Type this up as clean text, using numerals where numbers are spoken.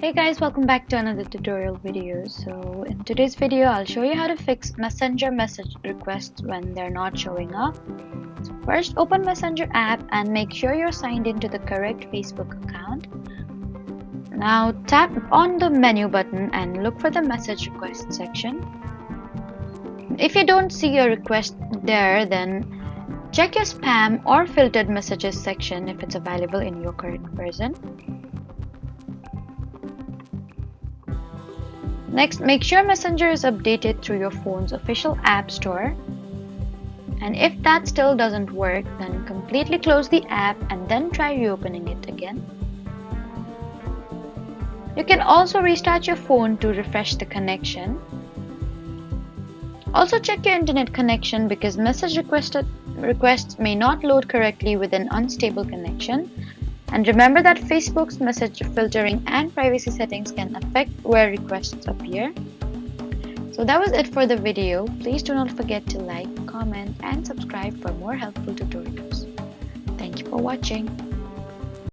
Hey guys, welcome back to another tutorial video. So in today's video, I'll show you how to fix Messenger message requests when they're not showing up. First, open Messenger app and make sure you're signed into the correct Facebook account. Now tap on the menu button and look for the message request section. If you don't see your request there, then check your spam or filtered messages section if it's available in your current version. Next, make sure Messenger is updated through your phone's official app store. And if that still doesn't work, then completely close the app and then try reopening it again. You can also restart your phone to refresh the connection. Also check your internet connection because message requests may not load correctly with an unstable connection. And remember that Facebook's message filtering and privacy settings can affect where requests appear. So that was it for the video. Please do not forget to like, comment, and subscribe for more helpful tutorials. Thank you for watching.